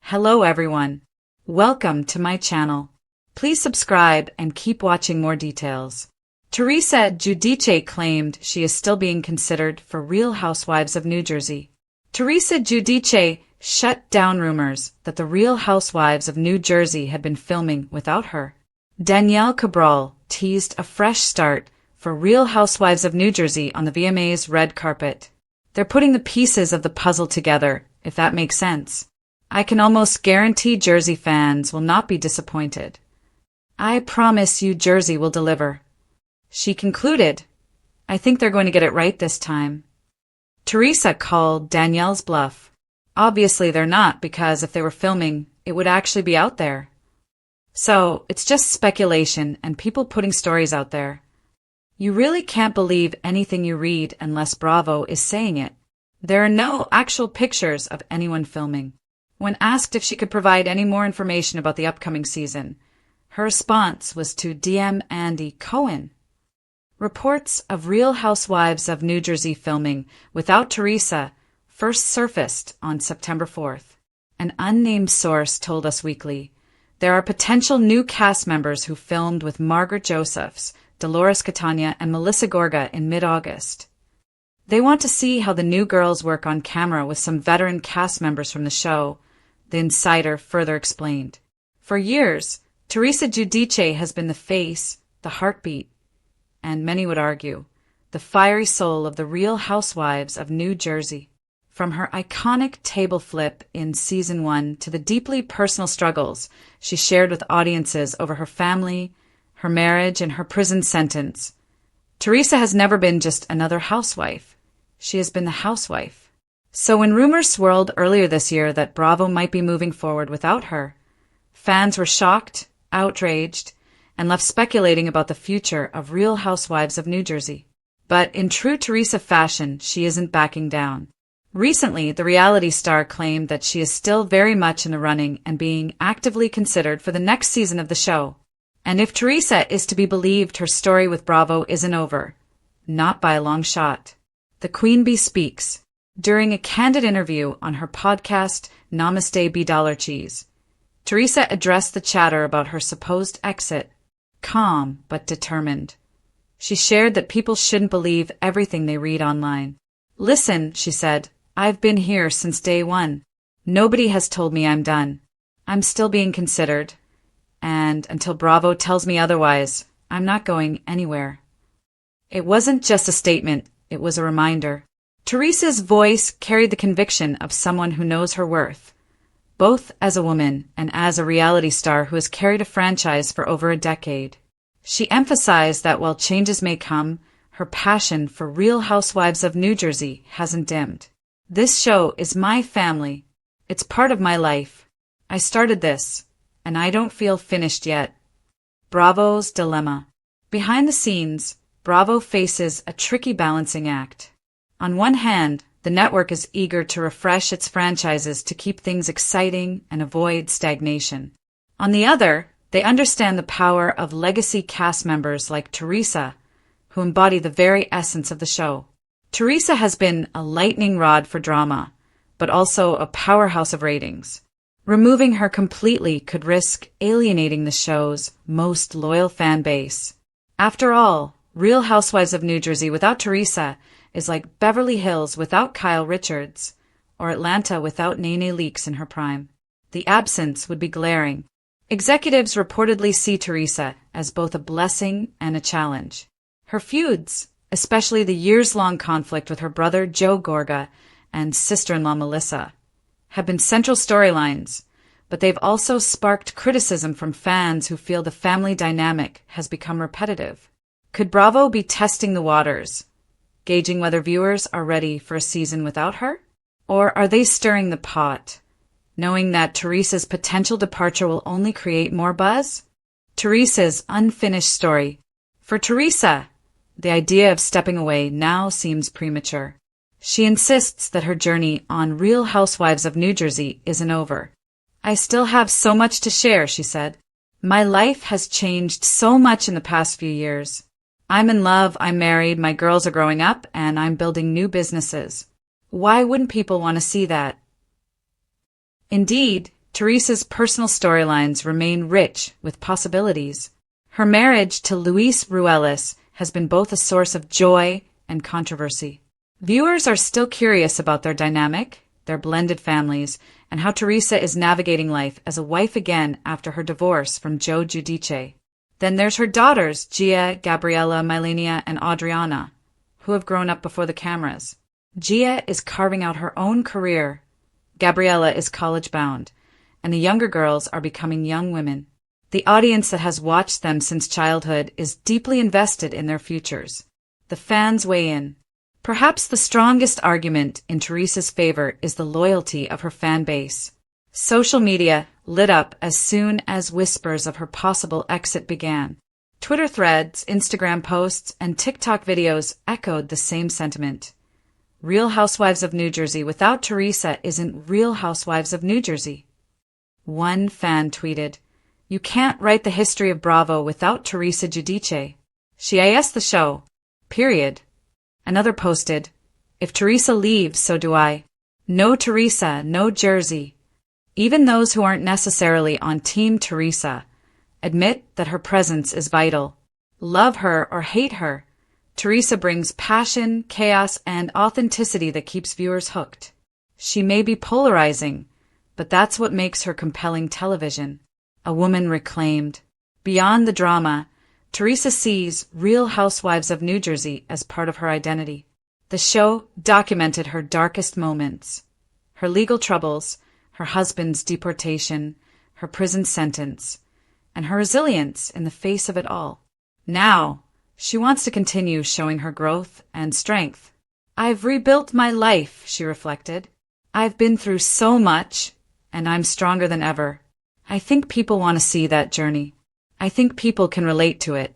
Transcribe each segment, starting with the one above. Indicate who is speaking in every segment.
Speaker 1: Hello everyone. Welcome to my channel. Please subscribe and keep watching more details. Teresa Giudice claimed she is still being considered for Real Housewives of New Jersey. Teresa Giudice shut down rumors that the Real Housewives of New Jersey had been filming without her. Danielle Cabral teased a fresh start for Real Housewives of New Jersey on the VMA's red carpet. They're putting the pieces of the puzzle together, if that makes sense. I can almost guarantee Jersey fans will not be disappointed. I promise you Jersey will deliver. She concluded, I think they're going to get it right this time. Teresa called Danielle's bluff. Obviously they're not, because if they were filming, it would actually be out there. So, it's just speculation and people putting stories out there. You really can't believe anything you read unless Bravo is saying it. There are no actual pictures of anyone filming. When asked if she could provide any more information about the upcoming season, her response was to DM Andy Cohen. Reports of Real Housewives of New Jersey filming without Teresa first surfaced on September 4th. An unnamed source told Us Weekly, there are potential new cast members who filmed with Margaret Josephs, Dolores Catania, and Melissa Gorga in mid-August. They want to see how the new girls work on camera with some veteran cast members from the show, the insider further explained. For years, Teresa Giudice has been the face, the heartbeat, and many would argue, the fiery soul of the Real Housewives of New Jersey. From her iconic table flip in Season 1 to the deeply personal struggles she shared with audiences over her family, her marriage, and her prison sentence, Teresa has never been just another housewife. She has been the housewife. So when rumors swirled earlier this year that Bravo might be moving forward without her, fans were shocked, outraged, and left speculating about the future of Real Housewives of New Jersey. But in true Teresa fashion, she isn't backing down. Recently, the reality star claimed that she is still very much in the running and being actively considered for the next season of the show. And if Teresa is to be believed, her story with Bravo isn't over. Not by a long shot. The Queen Bee speaks. During a candid interview on her podcast, Namaste Be Cheese, Teresa addressed the chatter about her supposed exit, calm but determined. She shared that people shouldn't believe everything they read online. Listen, she said, I've been here since day one. Nobody has told me I'm done. I'm still being considered. And until Bravo tells me otherwise, I'm not going anywhere. It wasn't just a statement, it was a reminder. Teresa's voice carried the conviction of someone who knows her worth, both as a woman and as a reality star who has carried a franchise for over a decade. She emphasized that while changes may come, her passion for Real Housewives of New Jersey hasn't dimmed. This show is my family. It's part of my life. I started this, and I don't feel finished yet. Bravo's dilemma. Behind the scenes, Bravo faces a tricky balancing act. On one hand, the network is eager to refresh its franchises to keep things exciting and avoid stagnation. On the other, they understand the power of legacy cast members like Teresa, who embody the very essence of the show. Teresa has been a lightning rod for drama, but also a powerhouse of ratings. Removing her completely could risk alienating the show's most loyal fan base. After all, Real Housewives of New Jersey without Teresa is like Beverly Hills without Kyle Richards, or Atlanta without Nene Leakes in her prime. The absence would be glaring. Executives reportedly see Teresa as both a blessing and a challenge. Her feuds, especially the years-long conflict with her brother Joe Gorga and sister-in-law Melissa, have been central storylines, but they've also sparked criticism from fans who feel the family dynamic has become repetitive. Could Bravo be testing the waters, gauging whether viewers are ready for a season without her? Or are they stirring the pot, knowing that Teresa's potential departure will only create more buzz? Teresa's unfinished story. For Teresa, the idea of stepping away now seems premature. She insists that her journey on Real Housewives of New Jersey isn't over. I still have so much to share, she said. My life has changed so much in the past few years. I'm in love, I'm married, my girls are growing up, and I'm building new businesses. Why wouldn't people want to see that? Indeed, Teresa's personal storylines remain rich with possibilities. Her marriage to Luis Ruelas has been both a source of joy and controversy. Viewers are still curious about their dynamic, their blended families, and how Teresa is navigating life as a wife again after her divorce from Joe Giudice. Then there's her daughters, Gia, Gabriella, Mylenia, and Adriana, who have grown up before the cameras. Gia is carving out her own career. Gabriella is college-bound, and the younger girls are becoming young women. The audience that has watched them since childhood is deeply invested in their futures. The fans weigh in. Perhaps the strongest argument in Teresa's favor is the loyalty of her fan base. Social media lit up as soon as whispers of her possible exit began. Twitter threads, Instagram posts, and TikTok videos echoed the same sentiment. Real Housewives of New Jersey without Teresa isn't Real Housewives of New Jersey. One fan tweeted, "You can't write the history of Bravo without Teresa Giudice. She is the show. Period." Another posted, "If Teresa leaves, so do I. No Teresa, no Jersey." Even those who aren't necessarily on Team Teresa admit that her presence is vital. Love her or hate her, Teresa brings passion, chaos, and authenticity that keeps viewers hooked. She may be polarizing, but that's what makes her compelling television. A woman reclaimed. Beyond the drama, Teresa sees Real Housewives of New Jersey as part of her identity. The show documented her darkest moments, her legal troubles, her husband's deportation, her prison sentence, and her resilience in the face of it all. Now, she wants to continue showing her growth and strength. "I've rebuilt my life," she reflected. "I've been through so much, and I'm stronger than ever. I think people want to see that journey. I think people can relate to it."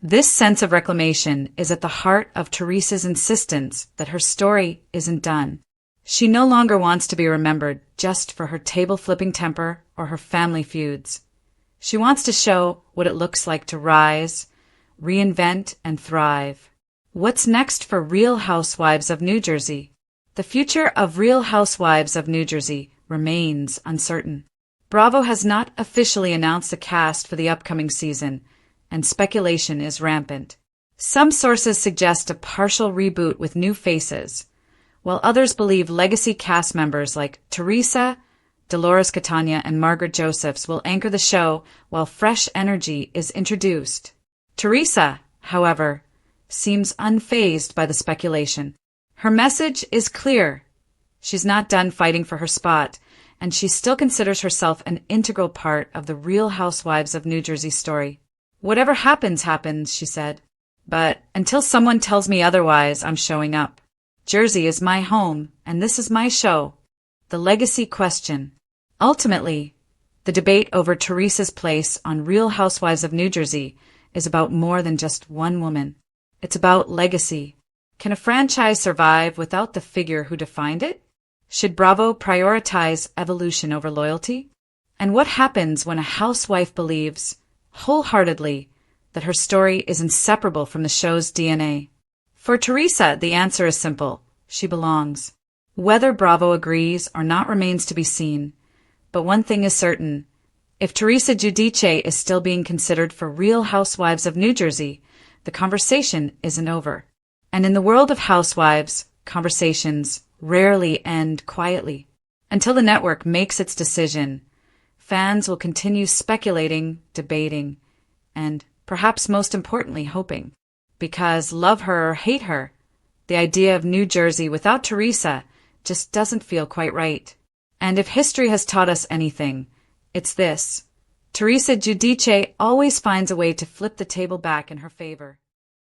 Speaker 1: This sense of reclamation is at the heart of Teresa's insistence that her story isn't done. She no longer wants to be remembered just for her table-flipping temper or her family feuds. She wants to show what it looks like to rise, reinvent, and thrive. What's next for Real Housewives of New Jersey? The future of Real Housewives of New Jersey remains uncertain. Bravo has not officially announced the cast for the upcoming season, and speculation is rampant. Some sources suggest a partial reboot with new faces, while others believe legacy cast members like Teresa, Dolores Catania, and Margaret Josephs will anchor the show while fresh energy is introduced. Teresa, however, seems unfazed by the speculation. Her message is clear. She's not done fighting for her spot, and she still considers herself an integral part of the Real Housewives of New Jersey story. "Whatever happens, happens," she said. "But until someone tells me otherwise, I'm showing up. Jersey is my home, and this is my show." The legacy question. Ultimately, the debate over Teresa's place on Real Housewives of New Jersey is about more than just one woman. It's about legacy. Can a franchise survive without the figure who defined it? Should Bravo prioritize evolution over loyalty? And what happens when a housewife believes, wholeheartedly, that her story is inseparable from the show's DNA? For Teresa, the answer is simple. She belongs. Whether Bravo agrees or not remains to be seen. But one thing is certain. If Teresa Giudice is still being considered for Real Housewives of New Jersey, the conversation isn't over. And in the world of housewives, conversations rarely end quietly. Until the network makes its decision, fans will continue speculating, debating, and perhaps most importantly, hoping. Because love her or hate her, the idea of New Jersey without Teresa just doesn't feel quite right. And if history has taught us anything, it's this. Teresa Giudice always finds a way to flip the table back in her favor.